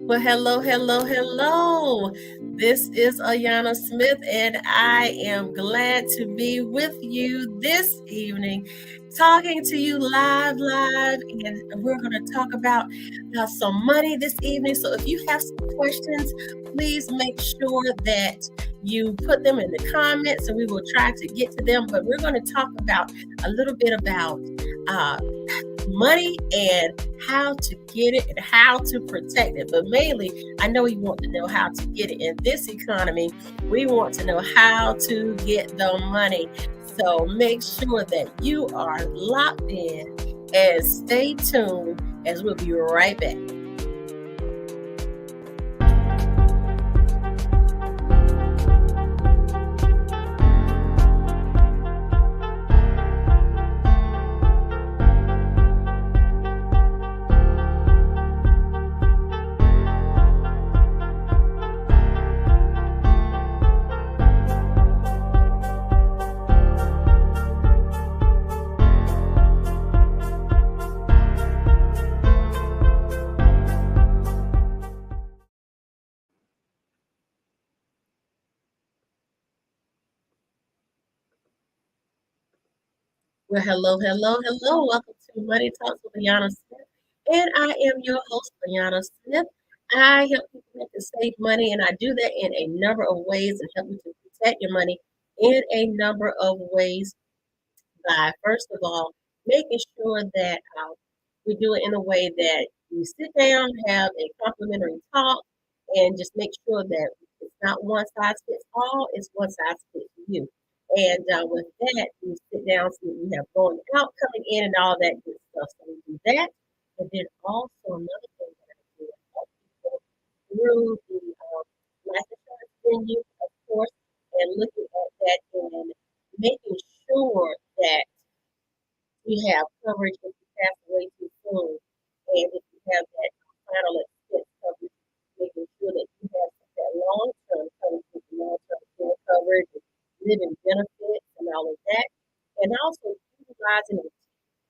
Well, hello. This is Ayanna Smith, and I am glad to be with you this evening, talking to you live. And we're going to talk about some money this evening. So if you have some questions, please make sure that you put them in the comments, and we will try to get to them. But we're going to talk about a little bit about money and how to get it and how to protect it. But mainly, I know you want to know how to get it in this economy. We want to know how to get the money. So make sure that you are locked in and stay tuned as we'll be right back. Well, hello. Welcome to Money Talks with Ayanna Smith. And I am your host, Ayanna Smith. I help people make and save money, and I do that in a number of ways and help you to protect your money in a number of ways by, first of all, making sure that we do it in a way that you sit down, have a complimentary talk, and just make sure that it's not one size fits all, it's one size fits you. And with that, you sit down, see what we have going out, coming in, and all that good stuff. So we do that. And then also another thing that I do is help people through the life insurance menu, of course, and looking at that and making sure that you have coverage if you pass away too soon. And if you have that final expense coverage, making sure that you have that long-term coverage with the long-term care coverage, and living benefits, and all of that. And also utilizing it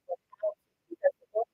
for how because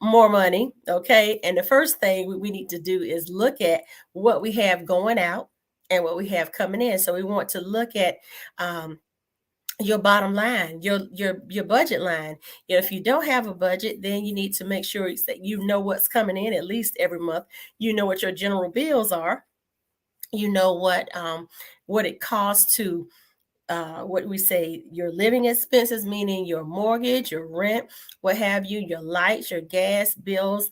more money. Okay. And the first thing we need to do is look at what we have going out and what we have coming in. So we want to look at um, your bottom line, your budget line. If you don't have a budget, then you need to make sure that you know what's coming in at least every month. You know what your general bills are. You know what it costs to what we say, your living expenses, meaning your mortgage, your rent, what have you, your lights, your gas bills.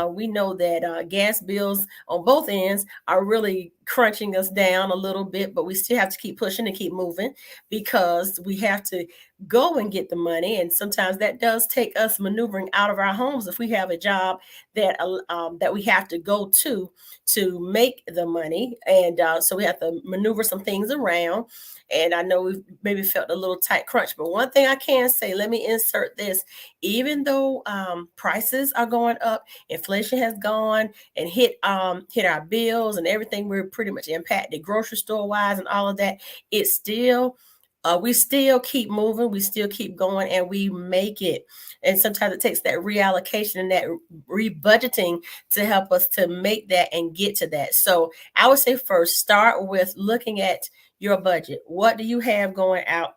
We know that gas bills on both ends are really crunching us down a little bit, but we still have to keep pushing and keep moving because we have to go and get the money. And sometimes that does take us maneuvering out of our homes if we have a job that we have to go to make the money. And so we have to maneuver some things around. And I know we've maybe felt a little tight crunch, but one thing I can say, let me insert this. Even though prices are going up, inflation has gone and hit our bills and everything, we're pretty much impacted grocery store wise and all of that. It's still we still keep moving, we still keep going, and we make it. And sometimes it takes that reallocation and that rebudgeting to help us to make that and get to that. So I would say first, start with looking at your budget. What do you have going out?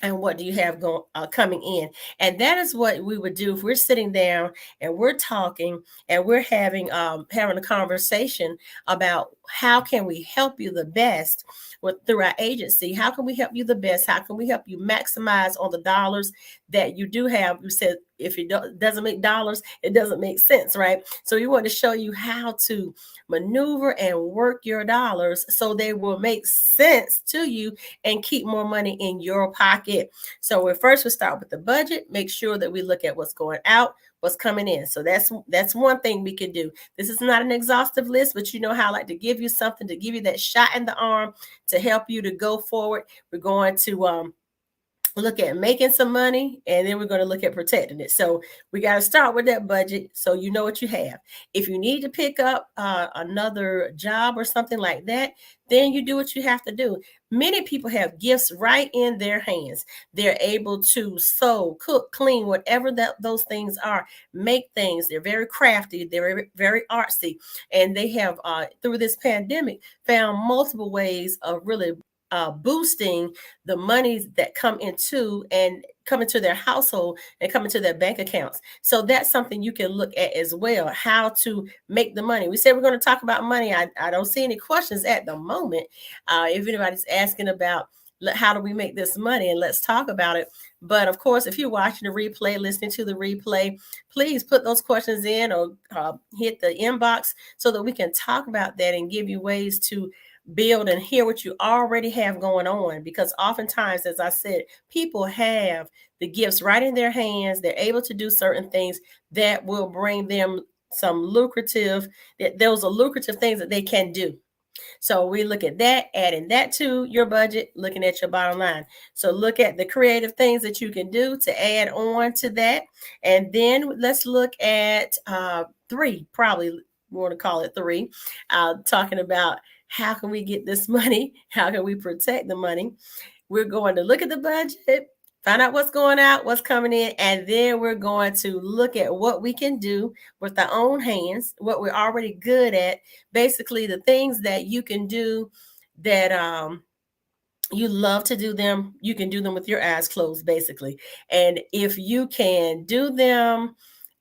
And what do you have going coming in? And that is what we would do if we're sitting down and we're talking and we're having a conversation about how can we help you the best through our agency. How can we help you the best? How can we help you maximize on the dollars that you do have? You said if it doesn't make dollars, it doesn't make sense, right? So we want to show you how to maneuver and work your dollars so they will make sense to you and keep more money in your pocket. So we start with the budget, make sure that we look at what's going out, what's coming in. So that's one thing we can do. This is not an exhaustive list, but you know how I like to give you something to give you that shot in the arm to help you to go forward. We're going to look at making some money, and then we're going to look at protecting it. So we got to start with that budget so you know what you have. If you need to pick up another job or something like that, then you do what you have to do. Many people have gifts right in their hands. They're able to sew, cook, clean, whatever those things are, make things. They're very crafty, they're very, very artsy, and they have through this pandemic found multiple ways of really boosting the monies that come into their household and come into their bank accounts. So that's something you can look at as well, how to make the money. We said we're going to talk about money. I don't see any questions at the moment. If anybody's asking about how do we make this money, and let's talk about it. But of course, if you're watching the replay, listening to the replay, please put those questions in or hit the inbox so that we can talk about that and give you ways to build and hear what you already have going on. Because oftentimes, as I said, people have the gifts right in their hands. They're able to do certain things that will bring them some lucrative, that those are lucrative things that they can do. So we look at that, adding that to your budget, looking at your bottom line. So look at the creative things that you can do to add on to that. And then let's look at three, probably we want to call it three, talking about how can we get this money? How can we protect the money? We're going to look at the budget, find out what's going out, what's coming in, and then we're going to look at what we can do with our own hands, what we're already good at, basically the things that you can do that you love to do them, you can do them with your eyes closed, basically. And if you can do them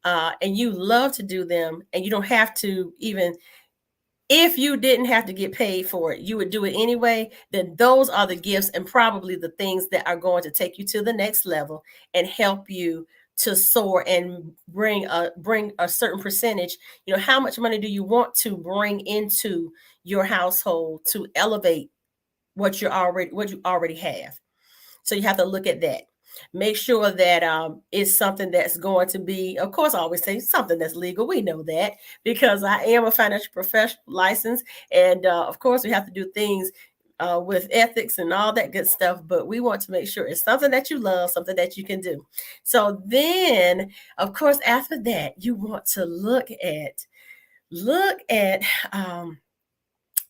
and you love to do them and you don't have to even, if you didn't have to get paid for it, you would do it anyway, then those are the gifts and probably the things that are going to take you to the next level and help you to soar and bring a certain percentage. How much money do you want to bring into your household to elevate what you already have? So you have to look at that. Make sure that it's something that's going to be, of course, I always say something that's legal. We know that because I am a financial professional licensed. And of course, we have to do things with ethics and all that good stuff. But we want to make sure it's something that you love, something that you can do. So then, of course, after that, you want to look at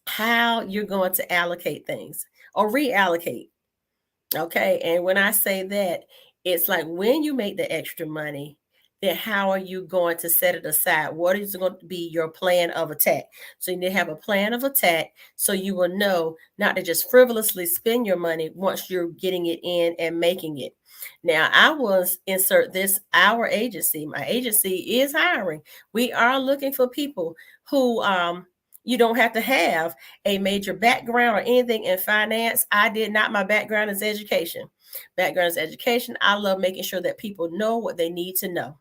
how you're going to allocate things or reallocate. Okay. And when I say that, it's like when you make the extra money, then how are you going to set it aside? What is going to be your plan of attack? So you need to have a plan of attack so you will know not to just frivolously spend your money once you're getting it in and making it. Now, I will insert this, our agency. My agency is hiring. We are looking for people who you don't have to have a major background or anything in finance. I did not. My background is education. Background is education. I love making sure that people know what they need to know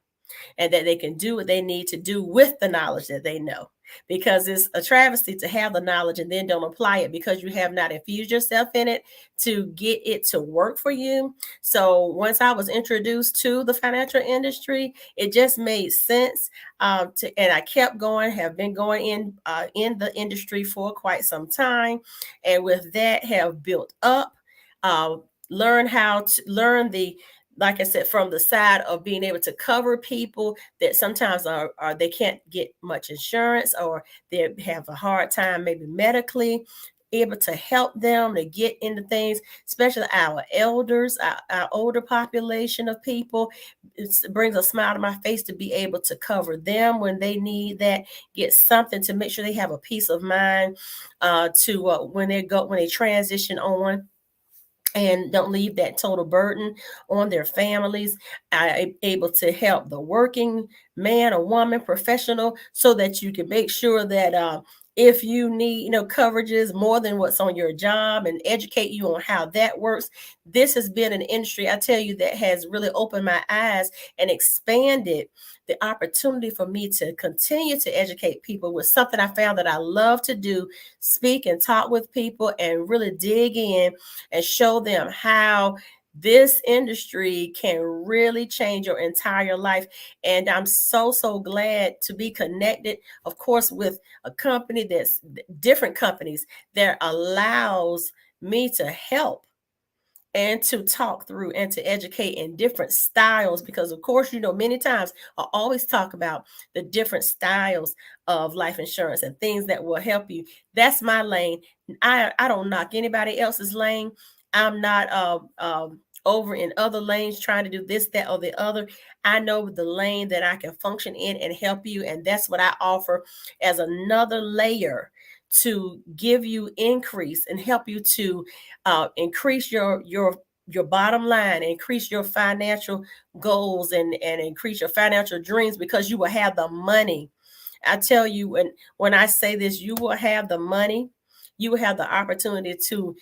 and that they can do what they need to do with the knowledge that they know. Because it's a travesty to have the knowledge and then don't apply it because you have not infused yourself in it to get it to work for you. So once I was introduced to the financial industry, it just made sense. And I kept going, have been going in the industry for quite some time, and with that have built up. Uh, learn how to learn the like I said, from the side of being able to cover people that sometimes are they can't get much insurance or they have a hard time maybe medically, able to help them to get into things, especially our elders, our older population of people. It brings a smile to my face to be able to cover them when they need that, get something to make sure they have a peace of mind to when they transition on and don't leave that total burden on their families. I able to help the working man or woman professional so that you can make sure that if you need coverages more than what's on your job and educate you on how that works. This has been an industry, I tell you, that has really opened my eyes and expanded the opportunity for me to continue to educate people with something I found that I love to do: speak and talk with people and really dig in and show them how this industry can really change your entire life. And I'm so glad to be connected, of course, with a company that's different companies that allows me to help and to talk through and to educate in different styles, because of course many times I always talk about the different styles of life insurance and things that will help you. That's my lane. I don't knock anybody else's lane. I'm not over in other lanes trying to do this, that, or the other. I know the lane that I can function in and help you, and that's what I offer as another layer to give you increase and help you to increase your bottom line, increase your financial goals, and increase your financial dreams, because you will have the money. I tell you, when I say this, you will have the money. You will have the opportunity to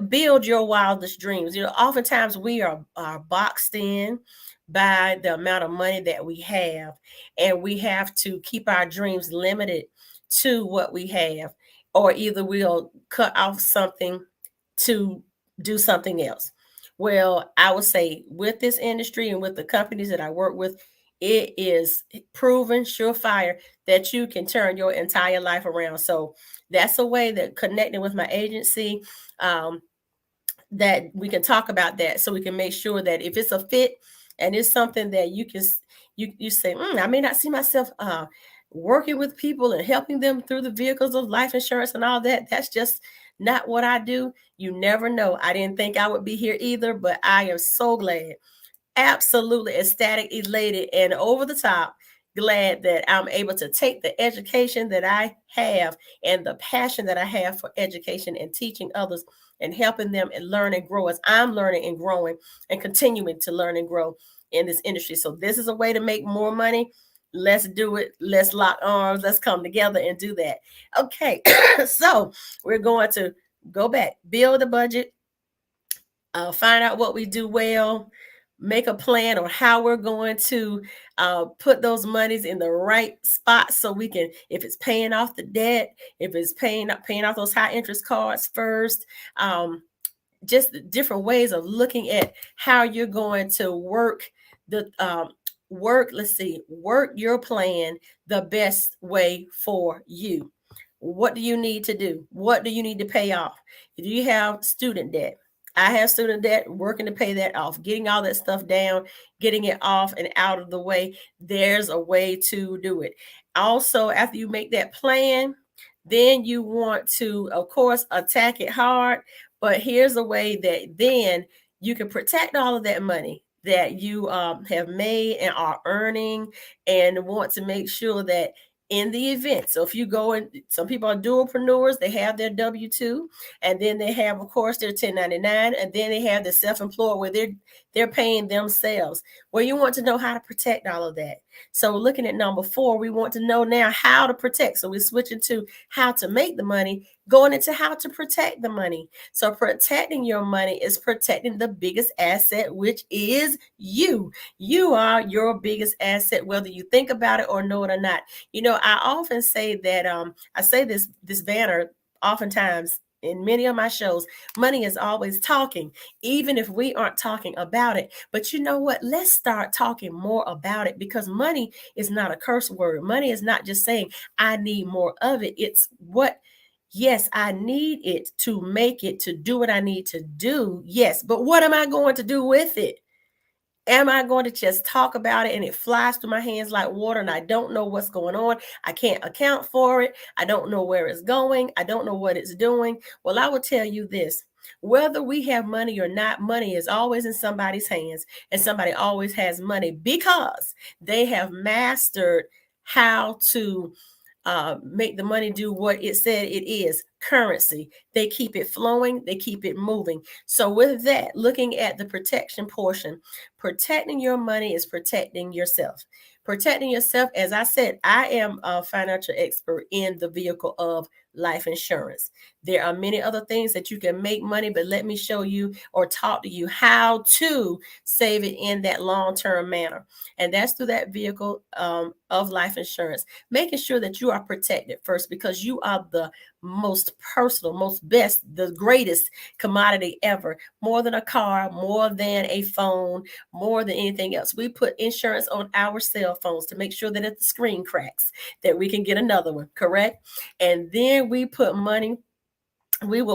build your wildest dreams. Oftentimes we are boxed in by the amount of money that we have, and we have to keep our dreams limited to what we have, or either we'll cut off something to do something else. Well, I would say with this industry and with the companies that I work with, it is proven surefire that you can turn your entire life around. So that's a way that connecting with my agency, that we can talk about that, so we can make sure that if it's a fit and it's something that you say, I may not see myself working with people and helping them through the vehicles of life insurance and all that. That's just not what I do. You never know. I didn't think I would be here either, but I am so glad, absolutely ecstatic, elated, and over the top glad that I'm able to take the education that I have and the passion that I have for education and teaching others and helping them and learn and grow as I'm learning and growing and continuing to learn and grow in this industry. So this is a way to make more money. Let's do it. Let's lock arms. Let's come together and do that. Okay. So we're going to go back, build a budget, find out what we do well, make a plan on how we're going to put those monies in the right spot, so we can, if it's paying off the debt, if it's paying off those high interest cards first, just different ways of looking at how you're going to work the work your plan the best way for you. What do you need to do? What do you need to pay off? Do you have student debt? I have student debt, working to pay that off, getting all that stuff down, getting it off and out of the way. There's a way to do it. Also, after you make that plan, then you want to, of course, attack it hard. But here's a way that then you can protect all of that money. that you have made and are earning, and want to make sure that in the event. So if you go and some people are dualpreneurs, they have their W-2, and then they have, of course, their 1099, and then they have the self-employed where they're paying themselves. Well, you want to know how to protect all of that. So looking at number 4, we want to know now how to protect. So we're switching to how to make the money, going into how to protect the money. So protecting your money is protecting the biggest asset, which is you. You are your biggest asset, whether you think about it or know it or not. I often say that I say this banner oftentimes in many of my shows. Money is always talking, even if we aren't talking about it. But you know what? Let's start talking more about it, because money is not a curse word. Money is not just saying I need more of it. It's what. Yes, I need it to make it, to do what I need to do. Yes, but what am I going to do with it? Am I going to just talk about it and it flies through my hands like water and I don't know what's going on? I can't account for it. I don't know where it's going. I don't know what it's doing. Well, I will tell you this. Whether we have money or not, money is always in somebody's hands, and somebody always has money because they have mastered how to make the money do what it said it is, currency. They keep it flowing, they keep it moving. So with that, looking at the protection portion, protecting your money is protecting yourself. Protecting yourself, as I said, I am a financial expert in the vehicle of life insurance. There are many other things that you can make money, but let me show you or talk to you how to save it in that long-term manner. And that's through that vehicle of life insurance, making sure that you are protected first, because you are the most personal, most best, the greatest commodity ever. More than a car, more than a phone, more than anything else. We put insurance on our cell phones to make sure that if the screen cracks, that we can get another one, correct? And then we will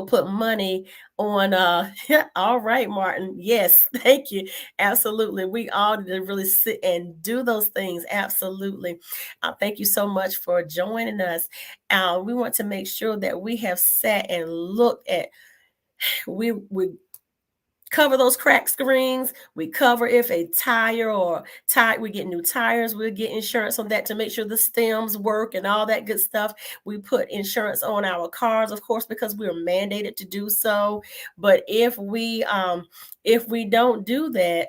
put money on all right, Martin. Yes, thank you. Absolutely. We all need to really sit and do those things. Absolutely. Thank you so much for joining us. We want to make sure that we have sat and looked at we cover those cracked screens. We cover if a tire or tire, we get new tires, we'll get insurance on that to make sure the stems work and all that good stuff. We put insurance on our cars, of course, because we're mandated to do so. But if we don't do that,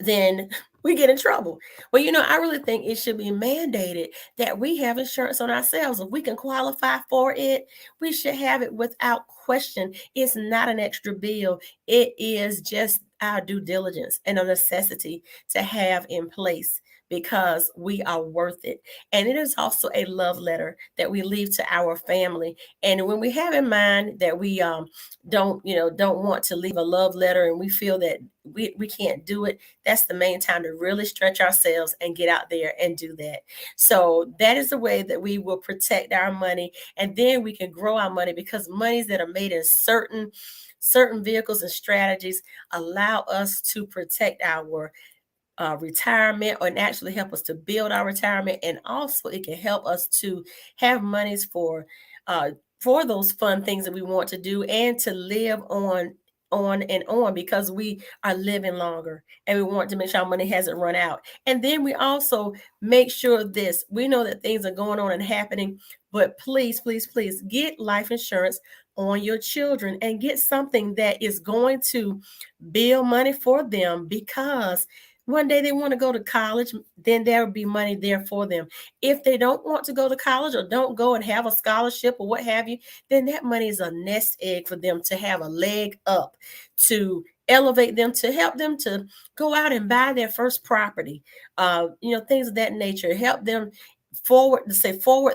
then we get in trouble. Well, I really think it should be mandated that we have insurance on ourselves. If we can qualify for it, we should have it without question. It's not an extra bill. It is just our due diligence and a necessity to have in place, because we are worth it. And it is also a love letter that we leave to our family. And when we have in mind that we don't want to leave a love letter, and we feel that we can't do it, that's the main time to really stretch ourselves and get out there and do that. So that is the way that we will protect our money, and then we can grow our money, because monies that are made in certain vehicles and strategies allow us to protect our retirement, or actually help us to build our retirement. And also it can help us to have monies for those fun things that we want to do, and to live on and on, because we are living longer and we want to make sure our money hasn't run out. And then we also make sure this, we know that things are going on and happening, but please, please, please get life insurance on your children, and get something that is going to build money for them, because one day they want to go to college, then there will be money there for them. If they don't want to go to college, or don't go and have a scholarship or what have you, then that money is a nest egg for them to have a leg up, to elevate them, to help them to go out and buy their first property, things of that nature. Help them forward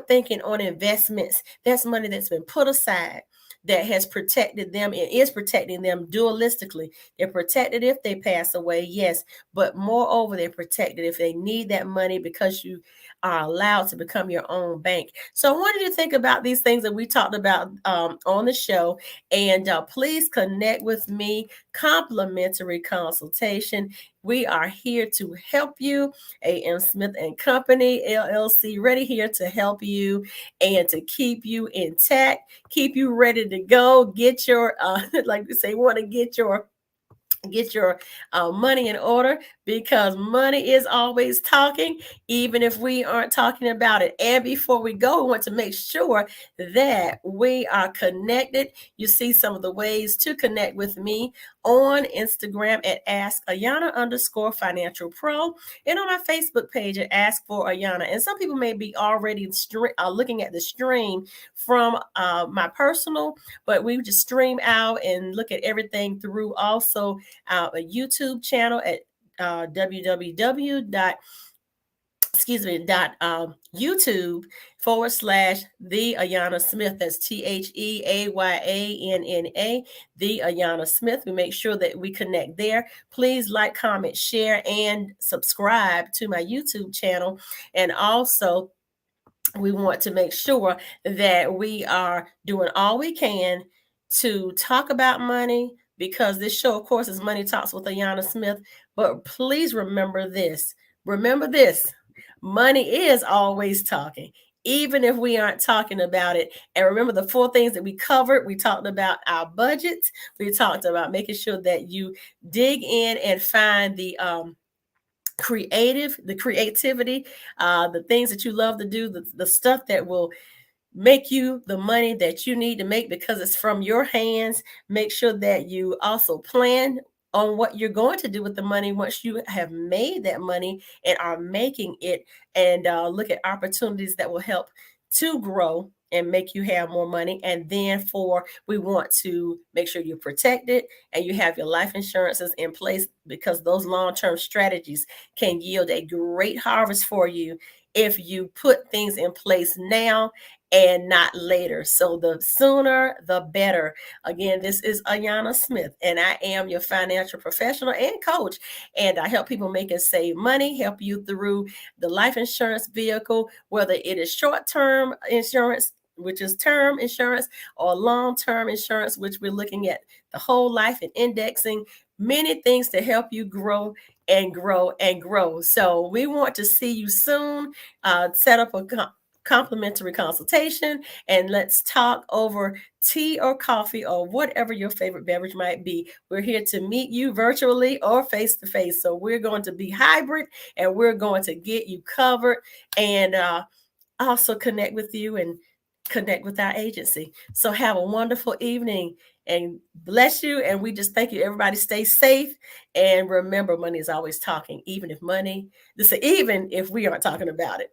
thinking on investments. That's money that's been put aside, that has protected them and is protecting them dualistically. They're protected if they pass away, yes, but moreover, they're protected if they need that money, because you are allowed to become your own bank. So I wanted you to think about these things that we talked about on the show, and please connect with me. Complimentary consultation. We are here to help you. A.M. Smith and Company, LLC, ready here to help you and to keep you intact, keep you ready to go. Get your, like we say, want to get your get your money in order, because money is always talking, even if we aren't talking about it. And before we go, we want to make sure that we are connected. You see some of the ways to connect with me on Instagram at Ask Ayanna underscore Financial Pro, and on my Facebook page at Ask for Ayanna. And some people may be already looking at the stream from my personal, but we just stream out and look at everything through also a YouTube channel at www YouTube the Ayanna Smith. That's TheAyanna, the Ayanna Smith. We make sure that we connect there. Please like, comment, share, and subscribe to my YouTube channel. And also, we want to make sure that we are doing all we can to talk about money, because this show, of course, is Money Talks with Ayanna Smith. But please remember this. Remember this. Money is always talking, even if we aren't talking about it. And remember the 4 things that we covered. We talked about our budgets. We talked about making sure that you dig in and find the creativity, the things that you love to do, the stuff that will make you the money that you need to make because it's from your hands. Make sure that you also plan on what you're going to do with the money once you have made that money and are making it, and look at opportunities that will help to grow and make you have more money. And then we want to make sure you're protected and you have your life insurances in place, because those long-term strategies can yield a great harvest for you if you put things in place now and not later. So the sooner, the better. Again, this is Ayanna Smith, and I am your financial professional and coach. And I help people make and save money, help you through the life insurance vehicle, whether it is short-term insurance, which is term insurance, or long-term insurance, which we're looking at the whole life and indexing. Many things to help you grow and grow and grow. So we want to see you soon. Set up a complimentary consultation, and let's talk over tea or coffee or whatever your favorite beverage might be. We're here to meet you virtually or face to face. So we're going to be hybrid, and we're going to get you covered, and also connect with you and connect with our agency. So have a wonderful evening, and bless you. And we just thank you. Everybody stay safe. And remember, money is always talking, even if we aren't talking about it.